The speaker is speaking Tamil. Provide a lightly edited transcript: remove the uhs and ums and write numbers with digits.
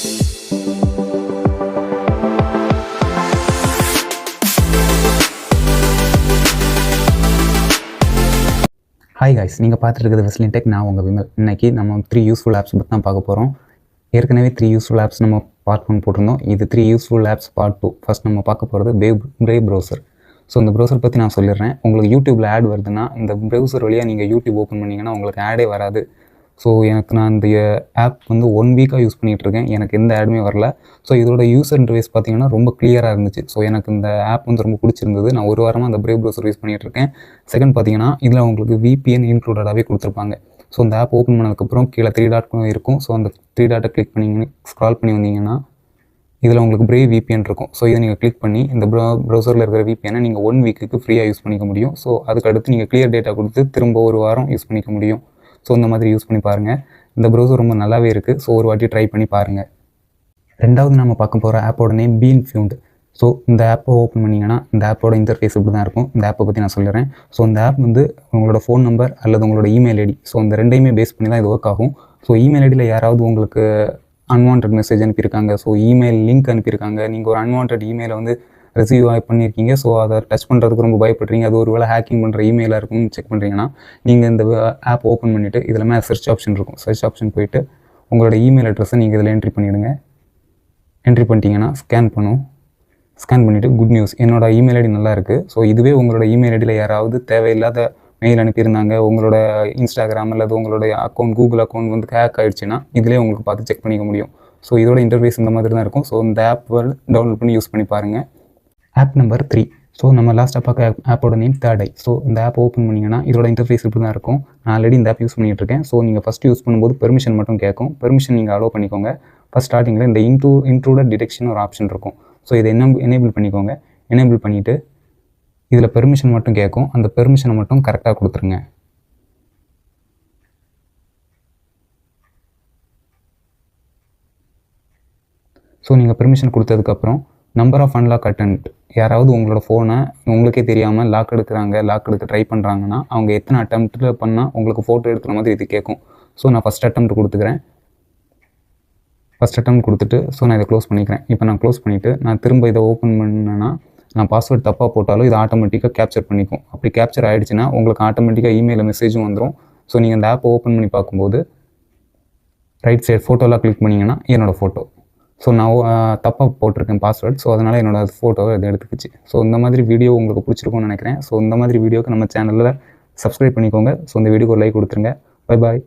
ஹாய் காய்ஸ், நீங்கள் பார்த்துட்டு இருக்கிறது வெஸ்லின் டெக். நான் உங்கள் விமல். இன்றைக்கி நம்ம 3 யூஸ்ஃபுல் ஆப்ஸ் பற்றி தான் பார்க்க போகிறோம். ஏற்கனவே 3 யூஸ்ஃபுல் ஆப்ஸ் நம்ம பார்ட் 1 போட்டிருந்தோம். இது 3 யூஸ்ஃபுல் ஆப்ஸ் பார்ட் 2. ஃபஸ்ட் நம்ம பார்க்க போகிறது பிரேவ் ப்ரௌசர். ஸோ இந்த ப்ரௌசர் பற்றி நான் சொல்லிடுறேன். உங்களுக்கு யூடியூப்பில் ஆட் வருதுன்னா இந்த ப்ரௌசர் வழியாக நீங்கள் யூடியூப் ஓப்பன் பண்ணிங்கன்னா உங்களுக்கு ஆடே வராது. ஸோ நான் இந்த ஆப் 1 வீக்காக யூஸ் பண்ணிகிட்ருக்கேன். எனக்கு எந்த ஆடுமே வரல. ஸோ இதோட யூசர் இன்டர்ஃபேஸ் பார்த்தீங்கன்னா ரொம்ப கிளியராக இருந்துச்சு. ஸோ எனக்கு இந்த ஆப் ரொம்ப பிடிச்சிருந்தது. நான் ஒரு வாரமாக அந்த பிரேவ் ப்ரௌசர் யூஸ் பண்ணிகிட்ருக்கேன். செகண்ட் பார்த்தீங்கன்னா இதில் உங்களுக்கு VPN இன்க்ளூடடாகவே கொடுத்துருப்பாங்க. ஸோ இந்த ஆப் ஓப்பன் பண்ணதுக்கப்புறம் கீழே 3 டாட் இருக்கும். ஸோ அந்த 3 டாட்டை கிளிக் பண்ணிங்கன்னா ஸ்க்ரால் பண்ணி வந்தீங்கன்னா இதில் உங்களுக்கு பிரேவ் VPN இருக்கும். ஸோ இதை நீங்கள் கிளிக் பண்ணி இந்த ப்ரௌசரில் இருக்கிற VPN நீங்கள் 1 வீக்குக்கு ஃப்ரீயாக யூஸ் பண்ணிக்க முடியும். ஸோ அதுக்கடுத்து நீங்கள் கிளியர் டேட்டா கொடுத்து திரும்ப ஒரு வாரம் யூஸ் பண்ணிக்க முடியும். ஸோ இந்த மாதிரி யூஸ் பண்ணி பாருங்கள். இந்த ப்ரௌசர் ரொம்ப நல்லாவே இருக்குது. ஸோ ஒரு வாட்டி ட்ரை பண்ணி பாருங்கள். ரெண்டாவது நம்ம பார்க்க போகிற ஆப்போட நேம் பீன்ஃபியூண்ட். ஸோ இந்த ஆப்பை ஓப்பன் பண்ணிங்கன்னா இந்த ஆப்போட இன்டர்ஃபேஸ் இப்படி தான் இருக்கும். இந்த ஆப்பை பற்றி நான் சொல்லிடுறேன். ஸோ இந்த ஆப் உங்களோட ஃபோன் நம்பர் அல்லது உங்களோட இமெயில் ஐடி, ஸோ இந்த ரெண்டையுமே பேஸ் பண்ணி தான் இது ஒர்க் ஆகும். ஸோ இமெயில் ஐடியில் யாராவது உங்களுக்கு அன்வான்ட் மெசேஜ் அனுப்பியிருக்காங்க, ஸோ இமெயில் லிங்க் அனுப்பியிருக்காங்க, நீங்கள் ஒரு அன்வான்ட் இமெயிலை ரிசீவ் பண்ணியிருக்கீங்க. ஸோ அதை டச் பண்ணுறதுக்கு ரொம்ப பயப்படுறீங்க. அது ஒரு வேளை ஹேக்கிங் பண்ணுற இமெயிலாக இருக்குன்னு செக் பண்ணுறீங்கன்னா நீங்கள் இந்த ஆப் ஓப்பன் பண்ணிவிட்டு இதில் மேலே சர்ச் ஆப்ஷன் இருக்கும். சர்ச் ஆப்ஷன் போய்ட்டு உங்களோட இமெயில் அட்ரஸை நீங்கள் இதில் என்ட்ரி பண்ணிவிடுங்க. என்ட்ரி பண்ணிட்டீங்கன்னா ஸ்கேன் பண்ணிவிட்டு குட் நியூஸ், என்னோட இமெயில் ஐடி நல்லா இருக்குது. ஸோ இதுவே உங்களோட இமெயில் ஐடியில் யாராவது தேவையில்லாத மெயில் அனுப்பியிருந்தாங்க, உங்களோட இன்ஸ்டாகிராம் அல்லது உங்களோட அக்கௌண்ட் கூகுள் அக்கௌண்ட் ஹேக் ஆகிடுச்சுன்னா இதிலே உங்களுக்கு பார்த்து செக் பண்ணிக்க முடியும். ஸோ இதோட இன்டர்ஃபேஸ் இந்த மாதிரி தான் இருக்கும். ஸோ இந்த ஆப் டவுன்லோட் பண்ணி யூஸ் பண்ணி பாருங்கள். App number 3. ஸோ நம்ம லாஸ்ட்டாக பார்க்க ஆப்போட நேம் தேர்ட் ஐ. ஸோ இந்த ஆப் ஓப்பன் பண்ணிங்கன்னா இதோட இன்டர்ஃபேஸ் இப்படி தான் இருக்கும். நான் ஆல்ரெடி இந்த ஆப் யூஸ் பண்ணிகிட்ருக்கேன். ஸோ நீங்கள் ஃபஸ்ட்டு யூஸ் பண்ணும்போது பெர்மிஷன் மட்டும் கேட்கும். பெர்மிஷன் நீங்கள் அலோவ் பண்ணிக்கோங்க. ஃபஸ்ட் ஸ்டார்டிங்கில் இந்த இன்ட்ரூடர் டிடெக்ஷன் ஒரு ஆப்ஷன் இருக்கும். ஸோ இதை எனேபிள் பண்ணிக்கோங்க. எனேபிள் பண்ணிவிட்டு இதில் பெர்மிஷன் மட்டும் கேட்கும். அந்த பெர்மிஷனை மட்டும் கரெக்டாக கொடுத்துருங்க. ஸோ நீங்கள் பெர்மிஷன் கொடுத்ததுக்கப்புறம் நம்பர் ஆஃப் அன்லாக் அட்டெம்ப்ட், யாராவது உங்களோட ஃபோனை உங்களுக்கே தெரியாமல் லாக் எடுக்க ட்ரை பண்ணுறாங்கன்னா அவங்க எத்தனை அட்டெம்ப்ட்டில் பண்ணால் உங்களுக்கு ஃபோட்டோ எடுக்கிற மாதிரி இது கேட்கும். ஸோ நான் ஃபஸ்ட் அட்டெம்ப்ட் கொடுத்துக்கிறேன். ஃபஸ்ட் அட்டெம்ப்ட் கொடுத்துட்டு நான் இதை க்ளோஸ் பண்ணிக்கிறேன். இப்போ நான் க்ளோஸ் பண்ணிவிட்டு நான் திரும்ப இதை ஓப்பன் பண்ணேன்னா நான் பாஸ்வேர்டு தப்பாக போட்டாலும் இது ஆட்டோமேட்டிக்காக கேப்சர் பண்ணிக்கும். அப்படி கேப்சர் ஆகிடுச்சுன்னா உங்களுக்கு ஆட்டோமேட்டிக்காக இமெயிலில் மெசேஜும் வந்துடும். ஸோ நீங்கள் இந்த ஆப்பை ஓப்பன் பண்ணி பார்க்கும்போது ரைட் சைடு ஃபோட்டோலாம் கிளிக் பண்ணிங்கன்னா என்னோடய ஃபோட்டோ. ஸோ நான் தப்பாக போட்டிருக்கேன் பாஸ்வேர்ட். ஸோ அதனால் என்னோடய ஃபோட்டோவை இதை எடுத்துக்கிச்சு. ஸோ இந்த மாதிரி வீடியோ உங்களுக்கு பிடிச்சிருக்கும்னு நினைக்கிறேன். ஸோ இந்த மாதிரி வீடியோக்கு நம்ம சேனலில் சப்ஸ்கிரைப் பண்ணிக்கோங்க. ஸோ இந்த வீடியோக்கு ஒரு லைக் கொடுத்துருங்க. Bye bye.